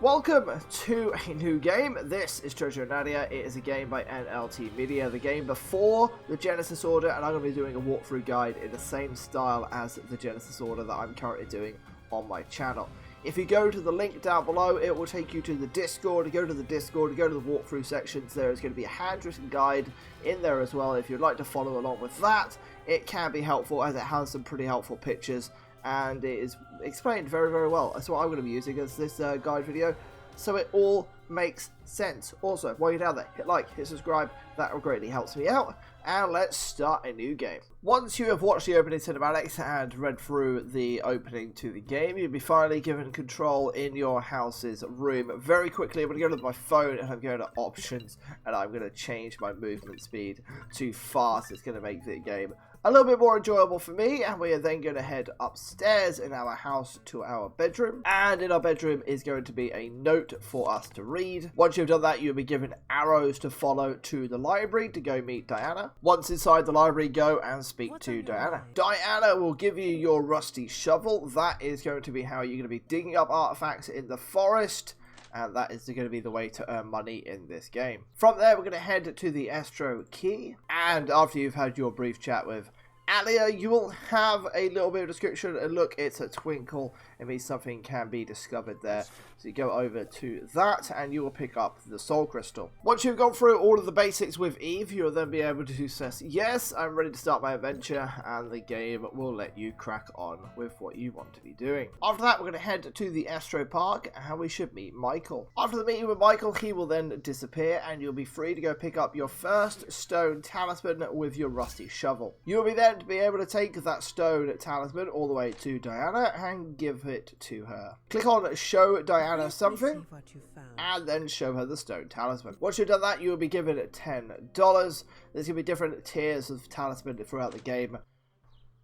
Welcome to a new game. This is Treasure and Nadia. It is a game by NLT Media, the game before the Genesis Order, and I'm going to be doing a walkthrough guide in the same style as the Genesis Order that I'm currently doing on my channel. If you go to the link down below, it will take you to the Discord. To go to the Discord, to go to the walkthrough sections, there is going to be a handwritten guide in there as well. If you'd like to follow along with that, it can be helpful as it has some pretty helpful pictures. And it is explained very, very well. That's what I'm going to be using as this guide video, so it all makes sense. Also, while you're down there, hit like, hit subscribe, that will greatly help me out, and let's start a new game. Once you have watched the opening cinematics and read through the opening to the game, you'll be finally given control in your house's room. Very quickly, I'm going to go to my phone and I'm going to options, and I'm going to change my movement speed to fast. It's going to make the game a little bit more enjoyable for me, and we are then going to head upstairs in our house to our bedroom, and in our bedroom is going to be a note for us to read. Once you've done that, you'll be given arrows to follow to the library to go meet Diana. Once inside the library, go and speak to Diana. Diana will give you your rusty shovel. That is going to be how you're going to be digging up artifacts in the forest, and that is going to be the way to earn money in this game. From there, we're going to head to the Estero Key, and after you've had your brief chat with Alia, you will have a little bit of description, and look, it's a twinkle. It means something can be discovered there. So you go over to that, and you will pick up the soul crystal. Once you've gone through all of the basics with Eve, you'll then be able to say, yes, I'm ready to start my adventure, and the game will let you crack on with what you want to be doing. After that, we're going to head to the Estero Park, and we should meet Michael. After the meeting with Michael, he will then disappear, and you'll be free to go pick up your first stone talisman with your rusty shovel. You will be then to be able to take that stone talisman all the way to Diana and give it to her. Click on show Diana something and then show her the stone talisman. Once you've done that, you will be given $10. There's going to be different tiers of talisman throughout the game,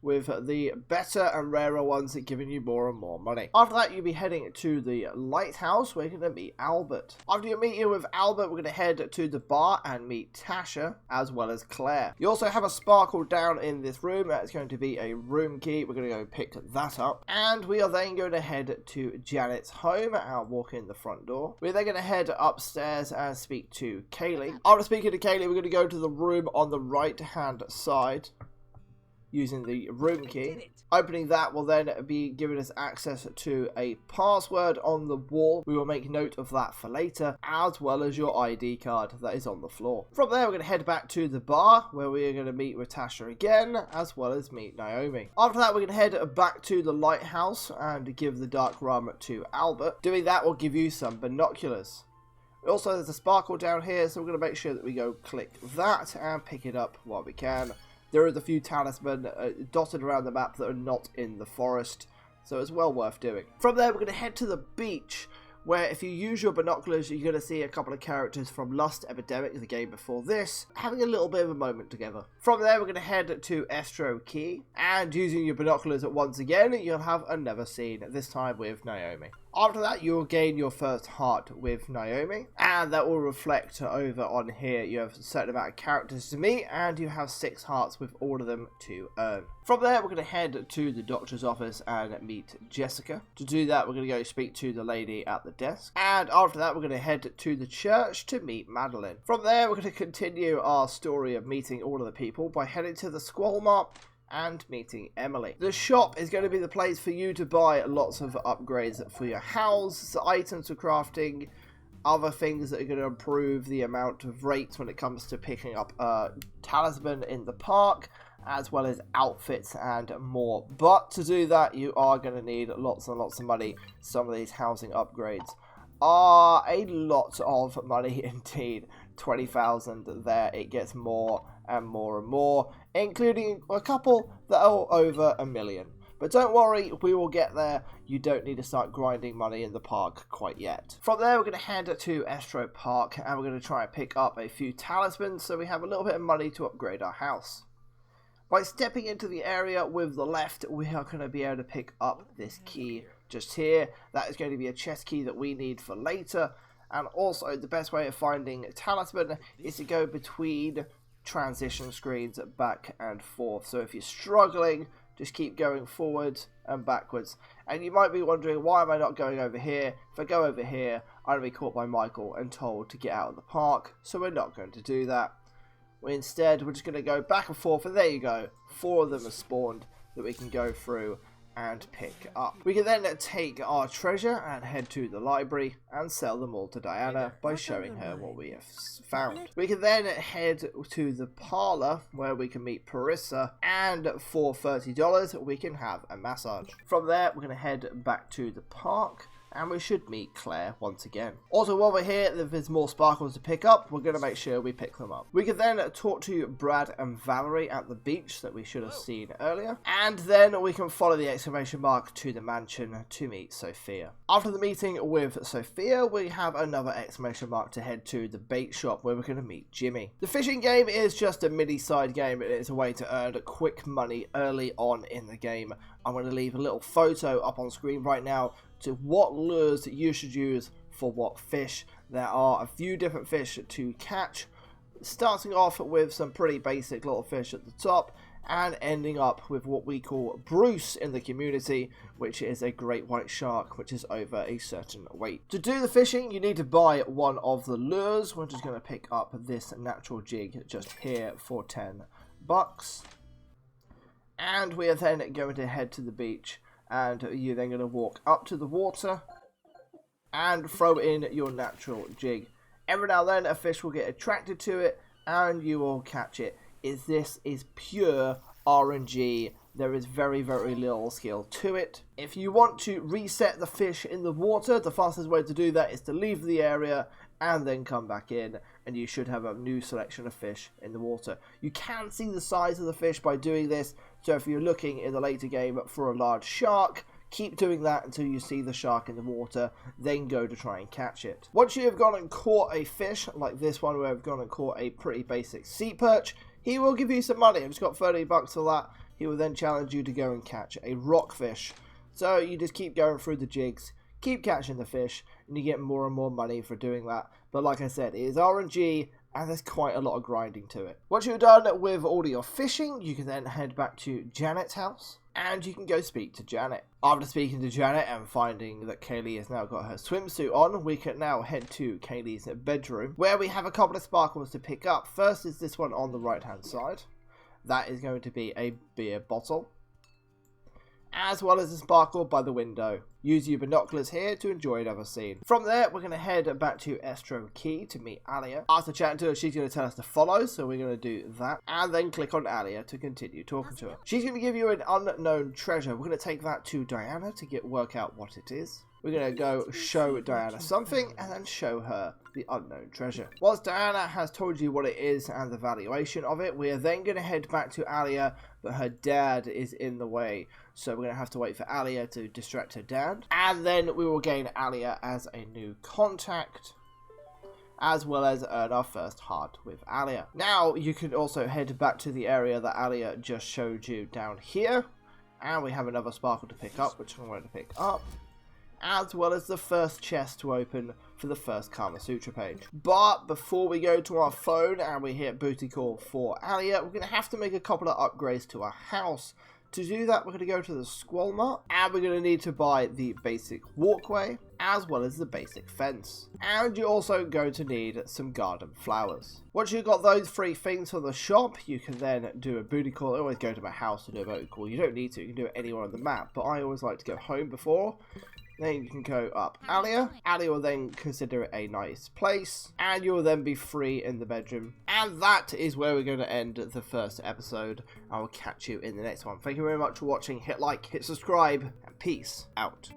with the better and rarer ones giving you more and more money. After that, you'll be heading to the lighthouse where you're going to meet Albert. After your meeting with Albert, we're going to head to the bar and meet Tasha as well as Clare. You also have a sparkle down in this room. It's going to be a room key. We're going to go pick that up. And we are then going to head to Janet's home and walk in the front door. We're then going to head upstairs and speak to Kaylee. After speaking to Kaylee, we're going to go to the room on the right hand side using the room key. Opening that will then be giving us access to a password on the wall. We will make note of that for later, as well as your ID card that is on the floor. From there, we're going to head back to the bar, where we are going to meet with Tasha again, as well as meet Naomi. After that, we're going to head back to the lighthouse and give the Dark Rum to Albert. Doing that will give you some binoculars. Also, there's a sparkle down here, so we're going to make sure that we go click that and pick it up while we can. There are a few talisman dotted around the map that are not in the forest, so it's well worth doing. From there, we're going to head to the beach, where if you use your binoculars, you're going to see a couple of characters from Lost Epidemic, the game before this, having a little bit of a moment together. From there, we're going to head to Estero Key, and using your binoculars once again, you'll have another scene, this time with Naomi. After that, you will gain your first heart with Naomi, and that will reflect over on here. You have a certain amount of characters to meet, and you have 6 hearts with all of them to earn. From there, we're going to head to the doctor's office and meet Jessica. To do that, we're going to go speak to the lady at the desk, and after that, we're going to head to the church to meet Madalyn. From there, we're going to continue our story of meeting all of the people by heading to the Squall Mart and meeting Emily. The shop is going to be the place for you to buy lots of upgrades for your house, items for crafting, other things that are going to improve the amount of rates when it comes to picking up a talisman in the park, as well as outfits and more. But to do that, you are going to need lots and lots of money. Some of these housing upgrades are a lot of money indeed. 20,000 there. It gets more and more and more, including a couple that are over $1 million. But don't worry, we will get there. You don't need to start grinding money in the park quite yet. From there, we're going to head to Estero Park, and we're going to try and pick up a few talismans so we have a little bit of money to upgrade our house. By stepping into the area with the left, we are going to be able to pick up this key just here. That is going to be a chest key that we need for later. And also, the best way of finding talisman is to go between transition screens back and forth. So if you're struggling just keep going forwards and backwards. And you might be wondering, why am I not going over here? If I go over here, I'm going to be caught by Michael and told to get out of the park, so we're not going to do that. Instead, we're just going to go back and forth, and there you go. 4 of them are spawned that we can go through and pick up. We can then take our treasure and head to the library and sell them all to Diana by showing her what we have found. We can then head to the parlor where we can meet Pyrica, and for $30 we can have a massage. From there we're going to head back to the park and we should meet Clare once again. Also, while we're here, if there's more sparkles to pick up, we're going to make sure we pick them up. We can then talk to Brad and Valerie at the beach that we should have seen earlier. And then we can follow the exclamation mark to the mansion to meet Sofia. After the meeting with Sofia, we have another exclamation mark to head to the bait shop where we're going to meet Jimmy. The fishing game is just a mini side game. It is a way to earn quick money early on in the game. I'm going to leave a little photo up on screen right now to what lures you should use for what fish. There are a few different fish to catch, starting off with some pretty basic little fish at the top and ending up with what we call Bruce in the community, which is a great white shark which is over a certain weight. To do the fishing, you need to buy one of the lures. We're just going to pick up this natural jig just here for $10. And we are then going to head to the beach, and you're then going to walk up to the water and throw in your natural jig. Every now and then a fish will get attracted to it and you will catch it. This is pure RNG. There is very, very little skill to it. If you want to reset the fish in the water, the fastest way to do that is to leave the area and then come back in, and you should have a new selection of fish in the water. You can see the size of the fish by doing this, so if you're looking in the later game for a large shark, keep doing that until you see the shark in the water, then go to try and catch it. Once you have gone and caught a fish, like this one where I've gone and caught a pretty basic sea perch, he will give you some money. I've just got $30 for that. He will then challenge you to go and catch a rockfish. So you just keep going through the jigs, keep catching the fish, and you get more and more money for doing that. But like I said, it is RNG, and there's quite a lot of grinding to it. Once you're done with all your fishing, you can then head back to Janet's house, and you can go speak to Janet. After speaking to Janet and finding that Kaylee has now got her swimsuit on, we can now head to Kaylee's bedroom, where we have a couple of sparkles to pick up. First is this one on the right hand side. That is going to be a beer bottle, as well as a sparkle by the window. Use your binoculars here to enjoy another scene. From there, we're going to head back to Estero Key to meet Alia. After chatting to her, she's going to tell us to follow, so we're going to do that. And then click on Alia to continue talking to her. She's going to give you an unknown treasure. We're going to take that to Diana to work out what it is. We're going to go show Diana something and then show her the unknown treasure. Once Diana has told you what it is and the valuation of it, we are then going to head back to Alia, but her dad is in the way. So we're going to have to wait for Alia to distract her dad. And then we will gain Alia as a new contact, as well as earn our first heart with Alia. Now you can also head back to the area that Alia just showed you down here. And we have another sparkle to pick up, which I'm going to pick up, as well as the first chest to open for the first Kamasutra page. But before we go to our phone and we hit booty call for Alia, we're going to have to make a couple of upgrades to our house. To do that, we're going to go to the Squall Mart, and we're going to need to buy the basic walkway, as well as the basic fence. And you're also going to need some garden flowers. Once you've got those 3 things from the shop, you can then do a booty call. I always go to my house to do a booty call. You don't need to, you can do it anywhere on the map, but I always like to go home before. Then you can go up Alia. Alia will then consider it a nice place, and you will then be free in the bedroom. And that is where we're going to end the first episode. I will catch you in the next one. Thank you very much for watching. Hit like, hit subscribe, and peace out.